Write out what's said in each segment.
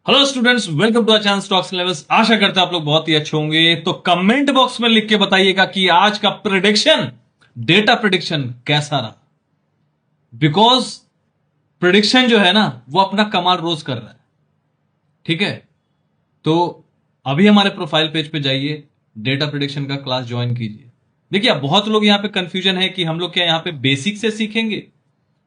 Hello students, welcome to channel stocks levels. आशा करता आप लोग बहुत ही अच्छे होंगे। तो कमेंट बॉक्स में लिख के बताइएगा कि आज का प्रेडिक्शन, डेटा प्रेडिक्शन कैसा रहा। बिकॉज प्रेडिक्शन जो है ना, वो अपना कमाल रोज कर रहा है। ठीक है, तो अभी हमारे प्रोफाइल पेज पे जाइए, डेटा प्रेडिक्शन का क्लास ज्वाइन कीजिए। देखिए, अब बहुत लोग यहाँ पे कंफ्यूजन है कि हम लोग क्या यहाँ पे बेसिक से सीखेंगे।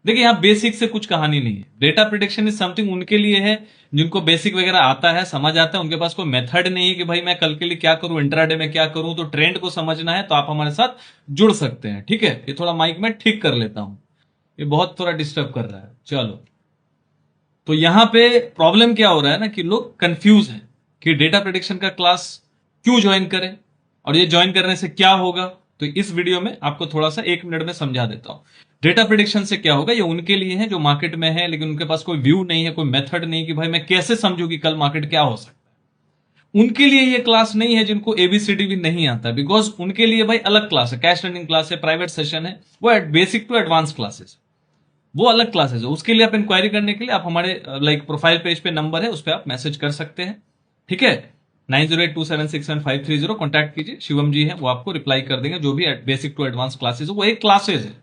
देखिए, यहाँ बेसिक से कुछ कहानी नहीं है। डेटा प्रिडिक्शन इज समथिंग उनके लिए है जिनको बेसिक वगैरह आता है, समझ आता है। उनके पास कोई मेथड नहीं है कि भाई मैं कल के लिए क्या करूं, इंट्राडे में क्या करूं। तो ट्रेंड को समझना है तो आप हमारे साथ जुड़ सकते हैं। ठीक है, ये थोड़ा माइक में ठीक कर लेता हूं, ये बहुत थोड़ा डिस्टर्ब कर रहा है। चलो, तो यहां पे प्रॉब्लम क्या हो रहा है ना कि लोग कंफ्यूज हैं कि डेटा प्रिडिक्शन का क्लास क्यों ज्वाइन करें और ये ज्वाइन करने से क्या होगा। तो इस वीडियो में आपको थोड़ा सा 1 मिनट में समझा देता हूं। डेटा प्रिडिक्शन से क्या होगा, ये उनके लिए है जो मार्केट में है लेकिन उनके पास कोई व्यू नहीं है, कोई मेथड नहीं कि भाई मैं कैसे समझू कि कल मार्केट क्या हो सकता है। उनके लिए ये क्लास नहीं है जिनको एबीसीडी भी नहीं आता, बिकॉज उनके लिए भाई अलग क्लास है, कैश रनिंग क्लास है, प्राइवेट सेशन है, वो बेसिक टू एडवांस क्लासेस, वो अलग क्लासेस है। उसके लिए आप इंक्वायरी करने के लिए आप हमारे लाइक प्रोफाइल पेज पे नंबर है, उस पर आप मैसेज कर सकते हैं। ठीक है, 9082761530 कॉन्टैक्ट कीजिए। शिवम जी है, वो आपको रिप्लाई कर देंगे। जो भी बेसिक टू एडवांस क्लासेस है वो एक क्लासेस है,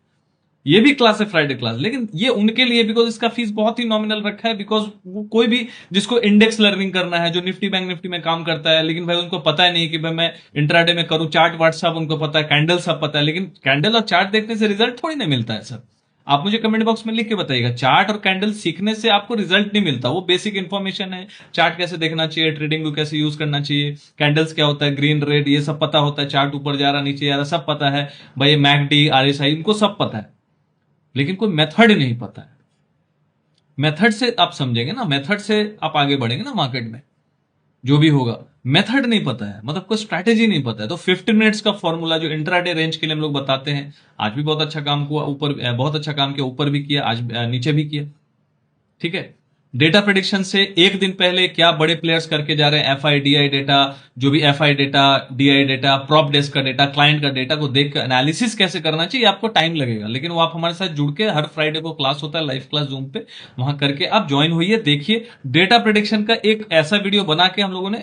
ये भी क्लास है फ्राइडे क्लास, लेकिन ये उनके लिए बिकॉज इसका फीस बहुत ही नॉमिनल रखा है। बिकॉज वो कोई भी जिसको इंडेक्स लर्निंग करना है, जो निफ्टी बैंक निफ्टी में काम करता है, लेकिन भाई उनको पता है नहीं कि भाई मैं इंट्राडे में करूं, चार्ट वार्ट सब उनको पता है, कैंडल सब पता है, लेकिन कैंडल और चार्ट देखने से रिजल्ट थोड़ी ना मिलता है सर। आप मुझे कमेंट बॉक्स में लिख के बताइएगा, चार्ट और कैंडल सीखने से आपको रिजल्ट नहीं मिलता, वो बेसिक इंफॉर्मेशन है। चार्ट कैसे देखना चाहिए, ट्रेडिंग को कैसे यूज करना चाहिए, कैंडल्स क्या होता है, ग्रीन रेड, ये सब पता होता है। चार्ट ऊपर जा रहा नीचे जा रहा सब पता है भाई, मैकडी आरएसआई इनको सब पता है, लेकिन कोई मेथड नहीं पता है। मेथड से आप समझेंगे ना, मेथड से आप आगे बढ़ेंगे ना मार्केट में। जो भी होगा, मेथड नहीं पता है मतलब कोई स्ट्रैटेजी नहीं पता है। तो 15 मिनट्स का फॉर्मूला जो इंट्राडे रेंज के लिए हम लोग बताते हैं, आज भी बहुत अच्छा काम हुआ, ऊपर बहुत अच्छा काम किया, ऊपर भी किया, आज नीचे भी किया। ठीक है, डेटा प्रेडिक्शन से एक दिन पहले क्या बड़े प्लेयर्स करके जा रहे हैं, एफआई डीआई डेटा, जो भी FI data, DI data, prop desk का डेटा, क्लाइंट का डेटा को देख कर एनालिसिस कैसे करना चाहिए, आपको टाइम लगेगा। लेकिन वो आप हमारे साथ जुड़ के, हर फ्राइडे को क्लास होता है लाइव क्लास जूम पे, वहां करके आप ज्वाइन होइए। देखिए, डेटा प्रेडिक्शन का एक ऐसा वीडियो बना के हम लोगों ने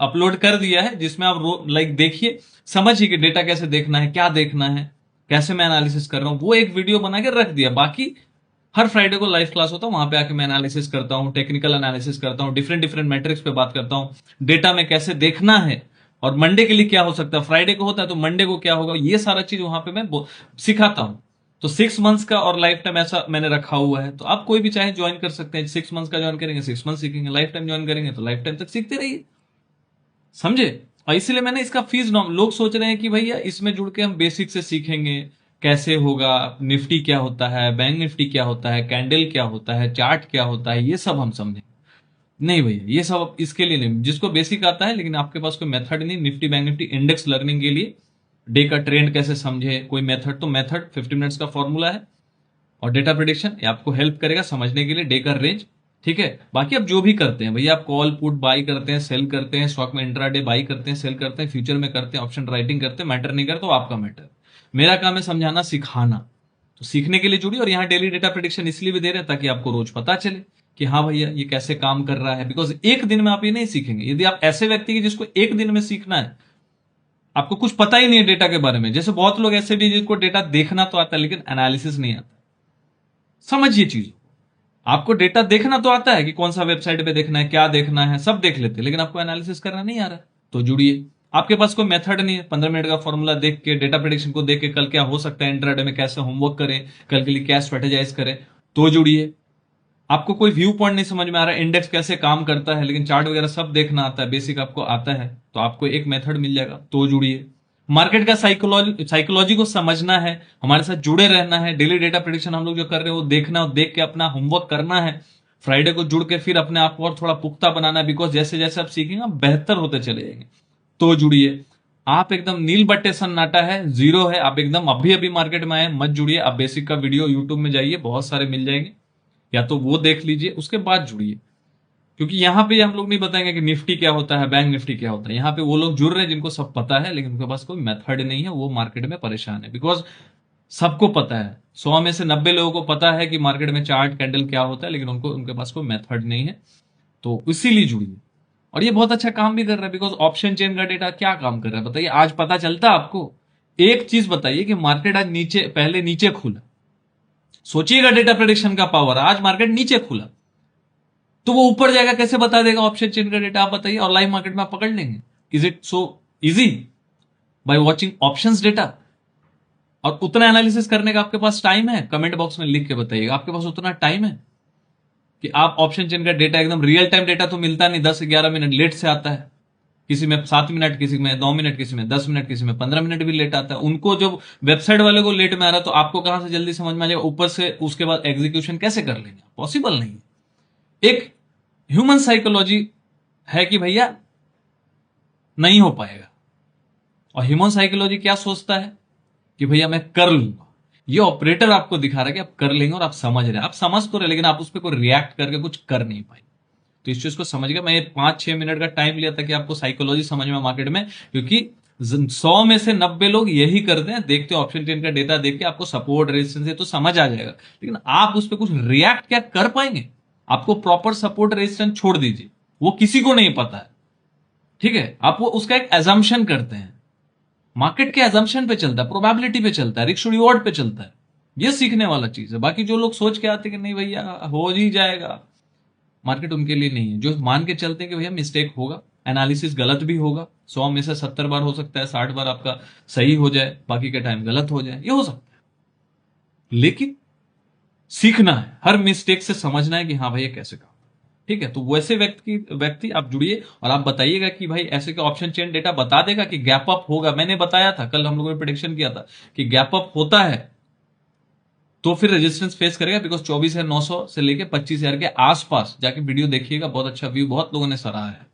अपलोड कर दिया है जिसमें आप लाइक देखिए, समझिए कि डेटा कैसे देखना है, क्या देखना है, कैसे मैं एनालिसिस कर रहा हूं, वो एक वीडियो बना के रख दिया। बाकी हर फ्राइडे को लाइव क्लास होता है, वहां पे आके मैं एनालिसिस करता हूँ, टेक्निकल एनालिसिस करता हूँ, डिफरेंट डिफरेंट मैट्रिक्स पे बात करता हूँ, डेटा में कैसे देखना है और मंडे के लिए क्या हो सकता है। फ्राइडे को होता है तो मंडे को क्या होगा, ये सारा चीज वहां पे मैं सिखाता हूँ। तो 6 मंथ्स का और लाइफ टाइम ऐसा मैंने रखा हुआ है, तो आप कोई भी चाहे ज्वाइन कर सकते हैं। 6 मंथ्स का ज्वाइन करेंगे 6 मंथ सीखेंगे, लाइफ टाइम ज्वाइन करेंगे तो लाइफ टाइम तक सीखते रहिए। समझे? और इसीलिए मैंने इसका फीस लोग सोच रहे हैं कि भैया इसमें जुड़ के हम बेसिक से सीखेंगे, कैसे होगा, निफ्टी क्या होता है, बैंक निफ्टी क्या होता है, कैंडल क्या होता है, चार्ट क्या होता है, ये सब हम समझेंगे। नहीं भैया, ये सब इसके लिए नहीं, जिसको बेसिक आता है लेकिन आपके पास कोई मेथड नहीं, Nifty bank Nifty index learning के लिए, डे का ट्रेंड कैसे समझे, कोई मेथड, तो मेथड 15 मिनट्स का फॉर्मूला है। और डेटा प्रिडिक्शन ये आपको हेल्प करेगा समझने के लिए, डे का रेंज। ठीक है, बाकी आप जो भी करते हैं भैया, आप कॉल पुट बाई करते हैं, सेल करते हैं, स्टॉक में इंट्राडे बाई करते हैं, सेल करते हैं, फ्यूचर में करते हैं, ऑप्शन राइटिंग करते हैं, मैटर नहीं करता तो आपका मैटर। मेरा काम है समझाना, सिखाना। तो सीखने के लिए जुड़िए। और यहाँ डेली डेटा प्रिडिक्शन इसलिए भी दे रहे हैं ताकि आपको रोज पता चले कि हाँ भैया ये कैसे काम कर रहा है। बिकॉज एक दिन में आप ये नहीं सीखेंगे। यदि आप ऐसे व्यक्ति की जिसको एक दिन में सीखना है, आपको कुछ पता ही नहीं है डेटा के बारे में, जैसे बहुत लोग ऐसे भी जिनको डेटा देखना तो आता है लेकिन एनालिसिस नहीं आता। समझिए चीज, आपको डेटा देखना तो आता है कि कौन सा वेबसाइट पे देखना है, क्या देखना है, सब देख लेते हैं, लेकिन आपको एनालिसिस करना नहीं आ रहा। तो जुड़िए। आपके पास कोई मेथड नहीं है, 15 मिनट का फॉर्मूला देख के, डेटा प्रेडिक्शन को देख के कल क्या हो सकता है, इंट्राडे में कैसे होमवर्क करें, कल के लिए क्या स्ट्रेटेजाइज करें, तो जुड़िए। आपको कोई व्यू पॉइंट नहीं समझ में आ रहा है, इंडेक्स कैसे काम करता है, लेकिन चार्ट वगैरह सब देखना आता है, बेसिक आपको आता है, तो आपको एक मेथड मिल जाएगा, तो जुड़िए। मार्केट का साइकोलॉजी को समझना है, हमारे साथ जुड़े रहना है। डेली डेटा प्रेडिक्शन हम लोग जो कर रहे हैं वो देखना और देख के अपना होमवर्क करना है। फ्राइडे को जुड़ के फिर अपने आप को और थोड़ा पुख्ता बनाना है, बिकॉज जैसे जैसे आप सीखेंगे आप बेहतर होते चले जाएंगे। तो जुड़िए। आप एकदम नील बट्टे सन्नाटा है, जीरो है, आप एकदम अभी अभी मार्केट में आए, मत जुड़िए। आप बेसिक का वीडियो यूट्यूब में जाइए, बहुत सारे मिल जाएंगे, या तो वो देख लीजिए, उसके बाद जुड़िए। क्योंकि यहाँ पे हम लोग नहीं बताएंगे कि निफ्टी क्या होता है, बैंक निफ्टी क्या होता है। यहाँ पे वो लोग जुड़ रहे हैं जिनको सब पता है, लेकिन उनके पास कोई मेथड नहीं है, वो मार्केट में परेशान है। बिकॉज सबको पता है, 100 में से 90 लोगों को पता है कि मार्केट में चार्ट कैंडल क्या होता है, लेकिन उनके पास कोई मेथड नहीं है। तो इसीलिए जुड़िए। और ये बहुत अच्छा काम भी कर रहा है, बिकॉज ऑप्शन चेन का डेटा क्या काम कर रहा है बताइए। आज पता चलता है आपको, एक चीज बताइए कि मार्केट आज नीचे, पहले नीचे खुला, सोचिएगा डेटा प्रेडिक्शन का पावर, आज मार्केट नीचे खुला तो वो ऊपर जाएगा कैसे बता देगा ऑप्शन चेन का डेटा, आप बताइए। और लाइव मार्केट में आप पकड़ लेंगे? Is it so easy? By watching options data. और उतना एनालिसिस करने का आपके पास टाइम है? कमेंट बॉक्स में लिख के बताइएगा, आपके पास उतना टाइम है कि आप ऑप्शन चेन का डेटा, एकदम रियल टाइम डेटा तो मिलता नहीं, 10-11 मिनट लेट से आता है, किसी में 7 मिनट, किसी में 9 मिनट, किसी में 10 मिनट, किसी में 15 मिनट भी लेट आता है। उनको जब वेबसाइट वाले को लेट में आ रहा है तो आपको कहां से जल्दी समझ में आ जाएगा, ऊपर से उसके बाद एग्जीक्यूशन कैसे कर लेंगे? पॉसिबल नहीं है। एक ह्यूमन साइकोलॉजी है कि भैया नहीं हो पाएगा, और ह्यूमन साइकोलॉजी क्या सोचता है कि भैया मैं कर लूंगा। ये ऑपरेटर आपको दिखा रहा है कि आप कर लेंगे, और आप समझ रहे हैं, आप समझ तो रहे, लेकिन आप उस पर कोई रिएक्ट करके कुछ कर नहीं पाए। तो इस चीज को समझ गया। मैं 5-6 मिनट का टाइम लिया था कि आपको साइकोलॉजी समझ में मार्केट में, क्योंकि 100 में से 90 लोग यही करते हैं, देखते हैं ऑप्शन चेन का डेटा देख के आपको सपोर्ट रेजिस्टेंस है तो समझ आ जाएगा, लेकिन आप उस पर कुछ रिएक्ट क्या कर पाएंगे? आपको प्रॉपर सपोर्ट रेजिस्टेंस छोड़ दीजिए, वो किसी को नहीं पता है, ठीक है। आप वो उसका एक एजम्पशन करते हैं, मार्केट के एजम्पशन पे चलता है, प्रोबेबिलिटी पे चलता है, रिस्क रिवॉर्ड पे चलता है। ये सीखने वाला चीज है। बाकी जो लोग सोच के आते हैं कि नहीं भैया हो ही जाएगा, मार्केट उनके लिए नहीं है। जो मान के चलते हैं कि भैया मिस्टेक होगा, एनालिसिस गलत भी होगा, 100 में से 70 बार हो सकता है, 60 बार आपका सही हो जाए, बाकी के टाइम गलत हो जाए, ये हो सकता है। लेकिन सीखना है, हर मिस्टेक से समझना है कि हाँ भाई ये कैसे काम, ठीक है। तो वैसे व्यक्ति आप जुड़िए और आप बताइएगा कि भाई ऐसे के ऑप्शन चेन डेटा बता देगा कि गैप अप होगा। मैंने बताया था, कल हम लोगों ने प्रेडिक्शन किया था कि गैप अप होता है तो फिर रेजिस्टेंस फेस करेगा, बिकॉज 24,900 से लेके 25,000 के आसपास जाके वीडियो देखिएगा, बहुत अच्छा व्यू, बहुत लोगों ने सराहा है।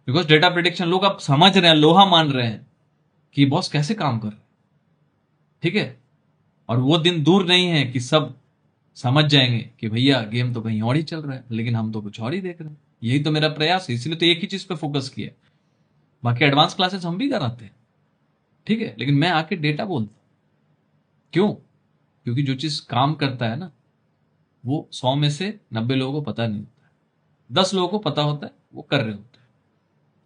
बिकॉज डेटा प्रेडिक्शन लोग अब समझ रहे हैं, लोहा मान रहे हैं कि बॉस कैसे काम कर रहे हैं, ठीक है। और वो दिन दूर नहीं है कि सब समझ जाएंगे कि भैया गेम तो कहीं और ही चल रहा है, लेकिन हम तो कुछ और ही देख रहे हैं। यही तो मेरा प्रयास है, इसलिए तो एक ही चीज पे फोकस किया। बाकी एडवांस क्लासेस हम भी कराते हैं, ठीक है, लेकिन मैं आके डेटा बोलता हूं। क्यों? क्योंकि जो चीज काम करता है ना, वो 100 में से 90 लोगों को पता नहीं होता है, 10 लोगों को पता होता है, वो कर रहे होते हैं,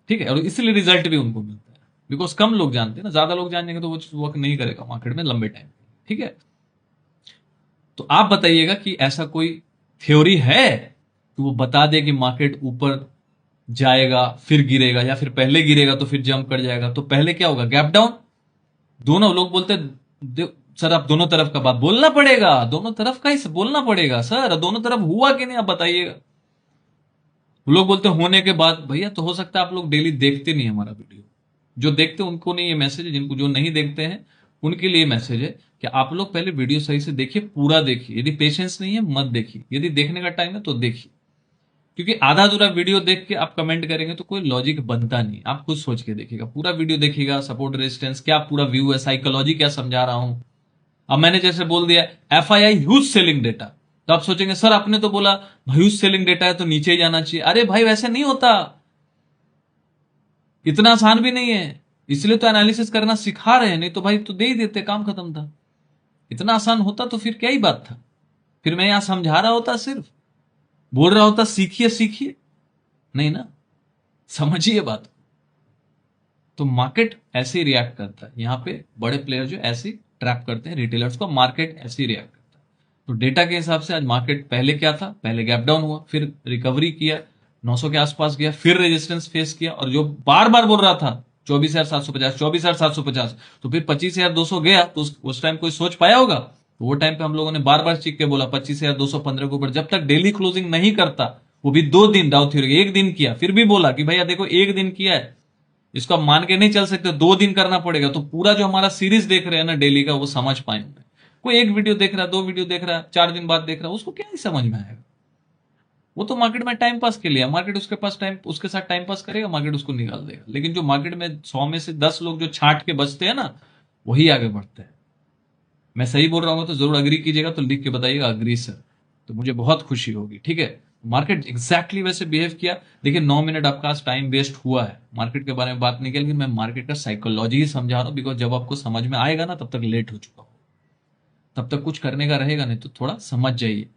ठीक है। और इसलिए रिजल्ट भी उनको मिलता है, बिकॉज कम लोग जानते हैं ना, ज्यादा लोग जानेंगे तो वो चीज वर्क नहीं करेगा मार्केट में लंबे टाइम, ठीक है। तो आप बताइएगा कि ऐसा कोई थ्योरी है कि वो बता दे कि मार्केट ऊपर जाएगा फिर गिरेगा, या फिर पहले गिरेगा तो फिर जंप कर जाएगा, तो पहले क्या होगा, गैप डाउन। दोनों लोग बोलते हैं सर आप दोनों तरफ का बात बोलना पड़ेगा, दोनों तरफ का ही बोलना पड़ेगा सर, दोनों तरफ हुआ कि नहीं आप बताइएगा। लोग बोलते हैं होने के बाद, भैया तो हो सकता है आप लोग डेली देखते नहीं हमारा वीडियो, जो देखते हैं उनको नहीं ये मैसेज है, जिनको जो नहीं देखते हैं उनके लिए मैसेज है कि आप लोग पहले वीडियो सही से देखिए, पूरा देखिए। यदि पेशेंस नहीं है मत देखिए, यदि देखने का टाइम है तो देखिए, क्योंकि आधा अधूरा वीडियो देख के आप कमेंट करेंगे तो कोई लॉजिक बनता नहीं। आप खुद सोच के देखिएगा, पूरा वीडियो देखिएगा, सपोर्ट रेजिस्टेंस क्या पूरा व्यू है, साइकोलॉजी क्या समझा रहा हूं। अब मैंने जैसे बोल दिया FII ह्यूज सेलिंग डेटा, तो आप सोचेंगे सर आपने तो बोला ह्यूज सेलिंग डेटा है तो नीचे ही जाना चाहिए। अरे भाई वैसे नहीं होता, इतना आसान भी नहीं है, इसलिए तो एनालिसिस करना सिखा रहे हैं, नहीं तो भाई तो दे ही देते, काम खत्म था। इतना आसान होता तो फिर क्या ही बात था, फिर मैं यहां समझा रहा होता, सिर्फ बोल रहा होता सीखिए सीखिए, नहीं ना, समझिए बात। तो मार्केट ऐसे ही रिएक्ट करता है, यहां पे बड़े प्लेयर जो ऐसे ट्रैप करते हैं रिटेलर्स को, मार्केट ऐसे ही रिएक्ट करता है। तो डेटा के हिसाब से आज मार्केट पहले क्या था, पहले गैप डाउन हुआ, फिर रिकवरी किया, 900 के आसपास गया, फिर रेजिस्टेंस फेस किया, और जो बार बार बोल रहा था 24,750, 24,750, तो फिर 25,200 गया, तो उस टाइम कोई सोच पाया होगा? तो वो टाइम पे हम लोगों ने बार बार चीख के बोला 25,215 के ऊपर जब तक डेली क्लोजिंग नहीं करता, वो भी 2 दिन डाउ थ्योरी, एक दिन किया, फिर भी बोला कि भैया देखो एक दिन किया है, इसको आप मान के नहीं चल सकते, 2 दिन करना पड़ेगा। तो पूरा जो हमारा सीरीज देख रहे हैं ना डेली का, वो समझ पाएंगे। कोई एक वीडियो देख रहा है, 2 वीडियो देख रहा है, 4 दिन बाद देख रहा है, उसको क्या ही समझ में आएगा? वो तो मार्केट में टाइम पास के लिए, मार्केट उसके पास टाइम, उसके साथ टाइम पास करेगा, मार्केट उसको निकाल देगा। लेकिन जो मार्केट में 100 में से 10 लोग जो छांट के बचते हैं ना, वही आगे बढ़ते हैं। मैं सही बोल रहा हूँ तो जरूर अग्री कीजिएगा, तो लिख के बताइएगा अग्री सर, तो मुझे बहुत खुशी होगी, ठीक है। मार्केट एग्जैक्टली वैसे बिहेव किया। देखिए 9 मिनट आपका टाइम वेस्ट हुआ है, मार्केट के बारे में बात नहीं की, लेकिन मैं मार्केट का साइकोलॉजी ही समझा रहा हूँ, बिकॉज जब आपको समझ में आएगा ना तब तक लेट हो चुका हो, तब तक कुछ करने का रहेगा नहीं, तो थोड़ा समझ जाइए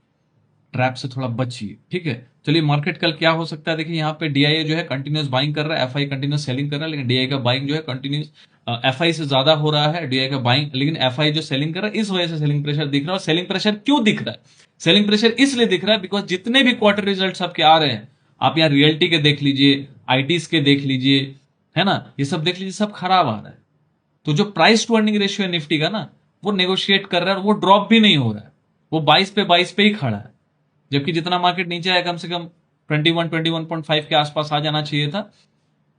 ट्रैप से थोड़ा बचिए, ठीक है। चलिए मार्केट कल क्या हो सकता है, देखिए यहाँ पे डीआईए जो है कंटिन्यूस बाइंग कर रहा है, एफआई कंटिन्यूस सेलिंग कर रहा है, लेकिन डीआई का बाइंग जो है कंटिन्यूस एफआई से ज्यादा हो रहा है, डीआई का बाइंग, लेकिन एफआई जो सेलिंग कर रहा है इस वजह से सेलिंग प्रेशर दिख रहा है। और सेलिंग प्रेशर क्यों दिख रहा है? सेलिंग प्रेशर इसलिए दिख रहा है बिकॉज जितने भी क्वार्टर रिजल्ट आपके आ रहे हैं, आप यहाँ रियल्टी के देख लीजिए, आईटीज के देख लीजिए, है ना, ये सब देख लीजिए, सब खराब आ रहा है। तो जो प्राइस टू अर्निंग रेशियो है निफ्टी का ना, वो नेगोशिएट कर रहा है और वो ड्रॉप भी नहीं हो रहा है, वो 22 पे ही खड़ा है। जबकि जितना मार्केट नीचे आया कम से कम 21-21.5 के आसपास आ जाना चाहिए था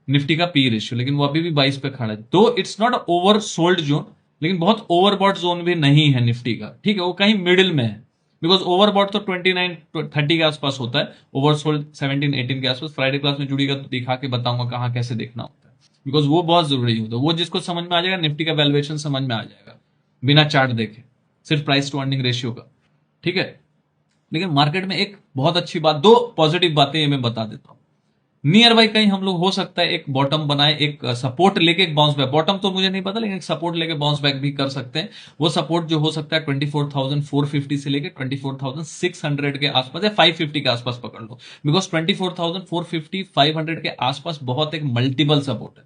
निफ्टी का पी रेशियो, लेकिन वो अभी भी 22 पे खड़ा है। तो it's not over sold zone, लेकिन बहुत ओवरबॉट जोन भी नहीं है निफ्टी का, ठीक है, वो कहीं मिडिल में है। बिकॉज ओवरबॉट तो 29-30 के आसपास होता है, ओवरसोल्ड 17-18 के आसपास। फ्राइडे क्लास में जुड़ेगा तो दिखा के बताऊंगा कहाँ कैसे देखना होता है, बिकॉज वो बहुत जरूरी होता है। वो जिसको समझ में आ जाएगा, निफ्टी का वैल्यूएशन समझ में आ जाएगा बिना चार्ट देखे, सिर्फ प्राइस टू अर्निंग रेशियो का, ठीक है। लेकिन मार्केट में एक बहुत अच्छी बात, दो पॉजिटिव बातें ये मैं बता देता हूं। नियर बाई कहीं हम लोग हो सकता है एक बॉटम बनाए, एक सपोर्ट लेके एक बाउंस बैक, बॉटम तो मुझे नहीं पता, लेकिन एक सपोर्ट लेके बाउंस बैक भी कर सकते हैं। वो सपोर्ट जो हो सकता है 24,450 से लेके 24,600 के आसपास या 550 के आसपास पकड़ लो, बिकॉज 24,450 500 के आसपास बहुत एक मल्टीपल सपोर्ट है,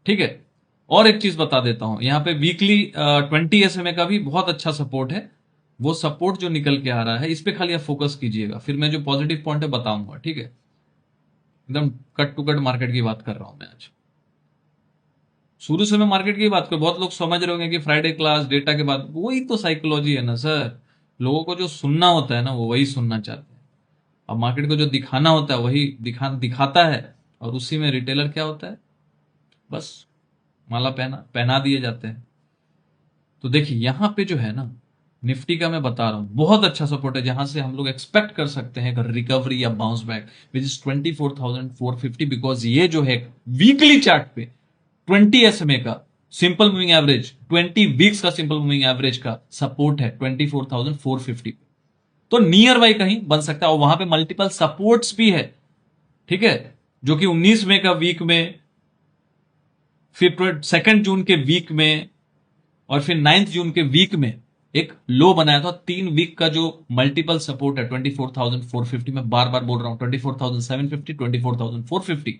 ठीक है। और एक चीज बता देता हूं, यहाँ पे वीकली 20 SMA का भी बहुत अच्छा सपोर्ट है। वो सपोर्ट जो निकल के आ रहा है इस पे खाली आप फोकस कीजिएगा, फिर मैं जो पॉजिटिव पॉइंट है बताऊंगा, ठीक है। एकदम कट टू कट मार्केट की बात कर रहा हूं मैं आज, शुरू से मैं मार्केट की बात कर। बहुत लोग समझ रहे होंगे कि फ्राइडे क्लास डेटा के बाद, वही तो साइकोलॉजी है ना सर, लोगों को जो सुनना होता है ना वो वही सुनना चाहते हैं। अब मार्केट को जो दिखाना होता है वही दिखाता है, और उसी में रिटेलर क्या होता है, बस माला पहना दिए जाते हैं। तो देखिए यहां पे जो है ना, निफ्टी का मैं बता रहा हूं बहुत अच्छा सपोर्ट है, जहां से हम लोग एक्सपेक्ट कर सकते हैं रिकवरी या bounce back, which is 24,450। Because ये जो है वीकली चार्ट पे 20 SMA का सिंपल मूविंग एवरेज, 20 वीक्स का सिंपल मूविंग एवरेज का सपोर्ट है 24,450 पे। तो नियर बाई कहीं बन सकता है, और वहां पे मल्टीपल सपोर्ट्स भी है, ठीक है, जो कि 19 मई का वीक में, फिर 2 जून के वीक में, और फिर 9 जून के वीक में एक लो बनाया था। 3 वीक का जो मल्टीपल सपोर्ट है 24,450, में बार बार बोल रहा हूं 24,750, 24,450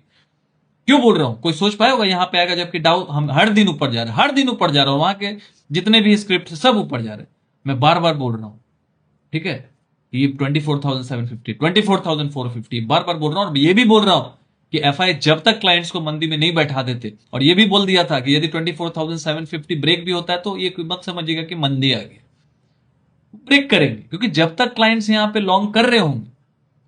क्यों बोल रहा हूं, कोई सोच पाया होगा यहां पे आएगा, जबकि डाउ हम हर दिन ऊपर जा रहे हैं, हर दिन ऊपर जा रहा हूं, वहां के जितने भी स्क्रिप्ट सब ऊपर जा रहे हैं, मैं बार बार बोल रहा हूं, ठीक है। ये 24,750, 24,450 बार बार बोल रहा हूं, और ये भी बोल रहा हूं कि एफआई जब तक क्लाइंट्स को मंदी में नहीं बैठा देते, और ये भी बोल दिया था कि यदि 24,750 ब्रेक भी होता है तो ये मत समझिएगा कि मंदी आ गई, ब्रेक करेंगे, क्योंकि जब तक क्लाइंट्स यहां पे लॉन्ग कर रहे होंगे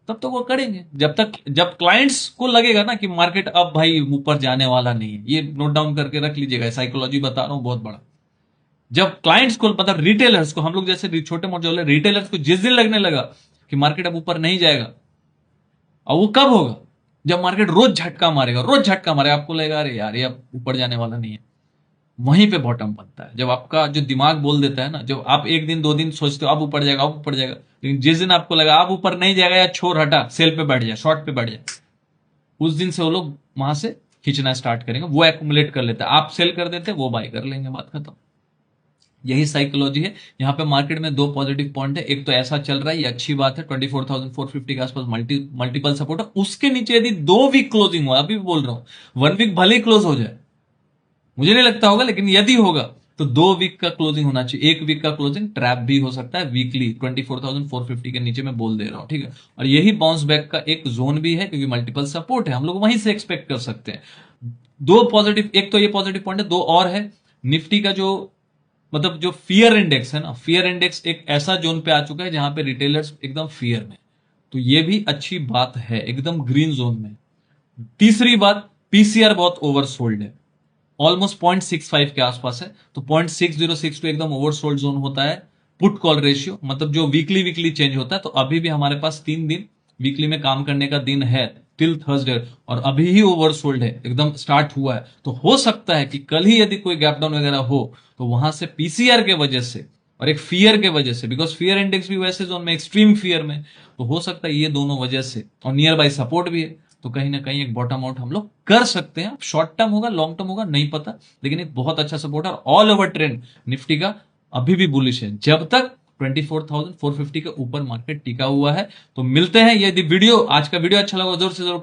तब तक वो करेंगे। जब क्लाइंट्स को लगेगा ना कि मार्केट अब भाई ऊपर जाने वाला नहीं है, ये नोट डाउन करके रख लीजिएगा, साइकोलॉजी बता रहा हूं बहुत बड़ा। जब क्लाइंट्स को, मतलब रिटेलर्स को, हम लोग जैसे छोटे मोटे वाले रिटेलर्स को जिस दिन लगने लगा कि मार्केट अब ऊपर नहीं जाएगा, और वो कब होगा, जब मार्केट रोज झटका मारेगा, रोज झटका मारेगा, आपको लगेगा अरे यार ये अब ऊपर जाने वाला नहीं है, वहीं पे बॉटम बनता है। जब आपका जो दिमाग बोल देता है ना, जब आप एक दिन दो दिन सोचते हो अब ऊपर जाएगा, अब ऊपर जाएगा, लेकिन जिस दिन आपको लगा अब ऊपर नहीं जाएगा, या छोड़ हटा, सेल पे बैठ जाए, शॉर्ट पे बैठ जाए, उस दिन से वो लोग वहां से खींचना स्टार्ट करेंगे, वो एक्यूमुलेट कर लेते हैं, आप सेल कर देते हैं, वो बाय कर लेंगे, बात खत्म। यही साइकोलॉजी है। यहाँ पे मार्केट में दो पॉजिटिव पॉइंट है, एक तो ऐसा चल रहा है, ये अच्छी बात है, 24,450 के आसपास मल्टीपल सपोर्ट है। उसके नीचे यदि 2 वीक क्लोजिंग हुआ, अभी भी बोल रहा हूं 1 वीक भले ही क्लोज हो जाए, मुझे नहीं लगता होगा, लेकिन यदि होगा तो 2 वीक का क्लोजिंग होना चाहिए। 1 वीक का क्लोजिंग ट्रैप भी हो सकता है वीकली 24,450 के नीचे, मैं बोल दे रहा हूं, ठीक है। और यही बाउंस बैक का एक जोन भी है, क्योंकि मल्टीपल सपोर्ट है, हम लोग वहीं से एक्सपेक्ट कर सकते हैं। दो पॉजिटिव, एक तो ये पॉजिटिव पॉइंट है, दो और है। निफ्टी का जो, मतलब जो फियर इंडेक्स है ना, फियर इंडेक्स एक ऐसा जोन पे आ चुका है जहां पे रिटेलर्स एकदम फियर में, तो ये भी अच्छी बात है, एकदम ग्रीन जोन में। तीसरी बात, पीसीआर बहुत ओवरसोल्ड है, ऑलमोस्ट 0.65 के आसपास है, तो 0.6062 एकदम ओवरसोल्ड जोन होता है। पुट कॉल रेशियो, मतलब जो वीकली वीकली चेंज होता है, तो अभी भी हमारे पास 3 दिन वीकली में काम करने का दिन है टिल थर्सडे, और अभी ही ओवरसोल्ड है, एकदम स्टार्ट हुआ है। तो हो सकता है कि कल ही यदि कोई गैप डाउन वगैरह हो, तो वहां से पीसीआर के वजह से और एक फियर के वजह से, बिकॉज फियर इंडेक्स भी वैसे जोन में, एक्सट्रीम फियर में, तो हो सकता है ये दोनों वजह से, और नियर बाय सपोर्ट भी है, तो कहीं ना कहीं एक बॉटम आउट हम लोग कर सकते हैं। शॉर्ट टर्म होगा, लॉन्ग टर्म होगा, नहीं पता, लेकिन एक बहुत अच्छा सपोर्ट है। ऑल ओवर ट्रेंड निफ्टी का अभी भी बुलिश है, जब तक 24,450 के ऊपर मार्केट टिका हुआ है। तो मिलते हैं, यदि वीडियो आज का वीडियो अच्छा लगा जरूर से जरूर